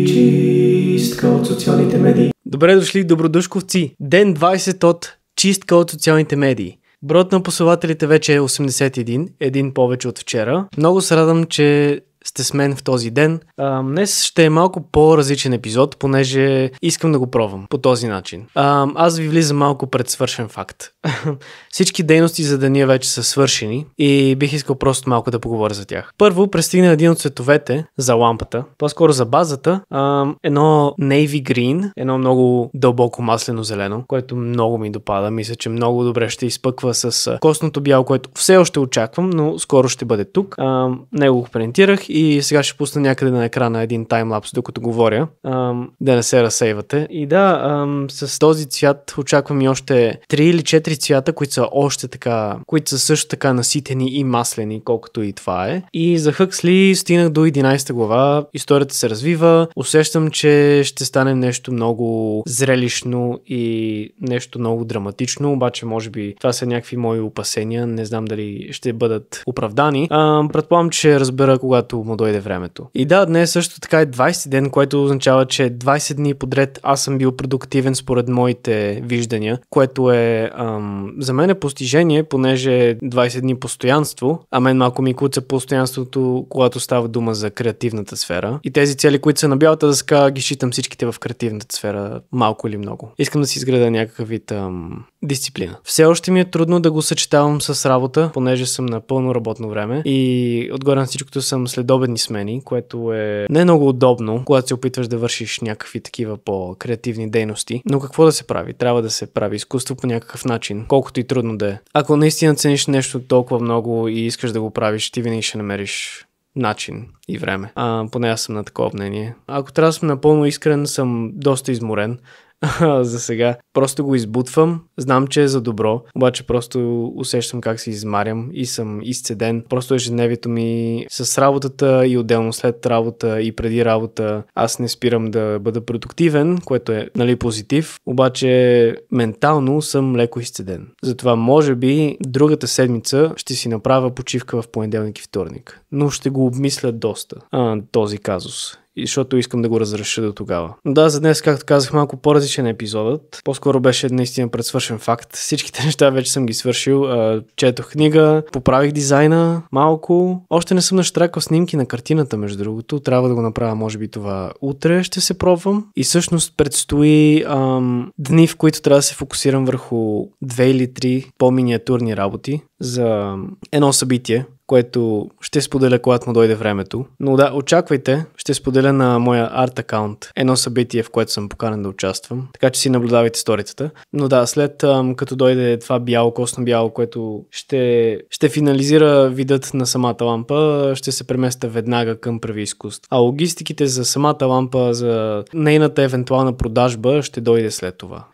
Чистка от социалните медии. Добре дошли, добродушковци! Ден 20 от чистка от социалните медии. Броят на последователите вече е 81, един повече от вчера. Много се радвам, че сте с мен в този ден. Днес ще е малко по-различен епизод, понеже искам да го пробвам по този начин. Аз ви влизам малко пред свършен факт. Всички дейности за деня вече са свършени и бих искал просто малко да поговоря за тях. Първо, пристигна един от цветовете за лампата, по-скоро за базата, едно navy green, едно много дълбоко маслено зелено, което много ми допада. Мисля, че много добре ще изпъква с костното бяло, което все още очаквам, но скоро ще бъде тук. Него го принтирах и сега ще пусна някъде на екрана един таймлапс, докато говоря, да не се разсейвате. И да, с този цвят очаквам и още 3 или 4 цвята, които са още така, които са също така наситени и маслени, колкото и това е. И за Хъксли стигнах до 11 глава, историята се развива, усещам, че ще стане нещо много зрелищно и нещо много драматично, обаче може би това са някакви мои опасения, не знам дали ще бъдат оправдани. Предполагам, че ще разбера, когато му дойде времето. И да, днес също така е 20 ден, което означава, че 20 дни подред аз съм бил продуктивен според моите виждания, което е за мен е постижение, понеже 20 дни постоянство, а мен малко ми куца постоянството, когато става дума за креативната сфера. И тези цели, които са на бялата дъска, ги считам всичките в креативната сфера, малко или много. Искам да си изграда някакъв вид дисциплина. Все още ми е трудно да го съчетавам с работа, понеже съм на пълно работно време и отгоре на всичкото съм следобедни смени, което е не много удобно, когато се опитваш да вършиш някакви такива по-креативни дейности. Но какво да се прави? Трябва да се прави изкуство по някакъв начин, колкото и трудно да е. Ако наистина цениш нещо толкова много и искаш да го правиш, ти винаги ще намериш начин и време. Поне аз съм на такова мнение. Ако трябва да съм напълно искрен, съм доста изморен. За сега. Просто го избутвам. Знам, че е за добро, обаче просто усещам как се измарям и съм изцеден. Просто ежедневието ми с работата и отделно след работа и преди работа аз не спирам да бъда продуктивен, което е, нали, позитив, обаче ментално съм леко изцеден. Затова може би другата седмица ще си направя почивка в понеделник и вторник. Но ще го обмисля доста този казус. Защото искам да го разреша до тогава. Да, за днес, както казах, малко по-различен епизодът. По-скоро беше наистина предсвършен факт. Всичките неща вече съм ги свършил. Четох книга, поправих дизайна малко. Още не съм нащракал снимки на картината, между другото. Трябва да го направя, може би това утре ще се пробвам. И всъщност предстои дни, в които трябва да се фокусирам върху 2 или 3 по-миниатюрни работи за едно събитие, което ще споделя, когато му дойде времето. Но да, очаквайте, ще споделя на моя арт акаунт едно събитие, в което съм поканен да участвам. Така че си наблюдавайте сторицата. Но да, след като дойде това бяло, косно бяло, което ще финализира видът на самата лампа, ще се преместя веднага към прави изкуство. А логистиките за самата лампа, за нейната евентуална продажба ще дойде след това.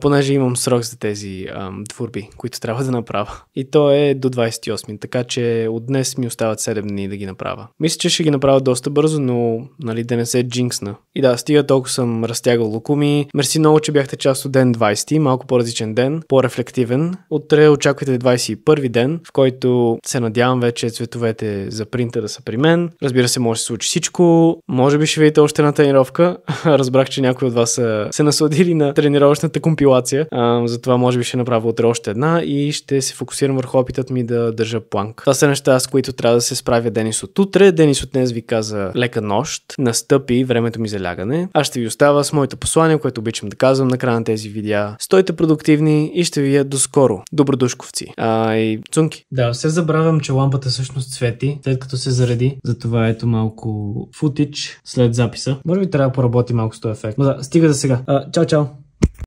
Понеже имам срок за тези творби, които трябва да направя. И то е до 28, така че от днес ми остават 7 дни да ги направя. Мисля, че ще ги направя доста бързо, но нали, да не се джинксна. И да, стига толкова съм разтягал лукуми. Мерси много, че бяхте част от ден 20, малко по-различен ден, по-рефлективен. Утре очаквайте 21 ден, в който се надявам вече цветовете за принта да са при мен. Разбира се, може да се случи всичко. Може би ще видите още една тренировка. Разбрах, че някои от вас са се насладили на тренировъчната компилация. Затова може би ще направя утре още една и ще се фокусирам върху опитът ми да държа планк. Това са неща, с които трябва да се справя Денис от утре. Денис от днес ви каза лека нощ. Настъпи времето ми за лягане. Аз ще ви оставя с моето послание, което обичам да казвам на края на тези видеа. Стойте продуктивни и ще ви видя доскоро. Добродушковци. И цунки. Да, все забравям, че лампата всъщност свети, след като се зареди. Затова ето малко футич след записа. Може би трябва да поработи малко с този ефект. Но да, стига за сега. Чао, чао!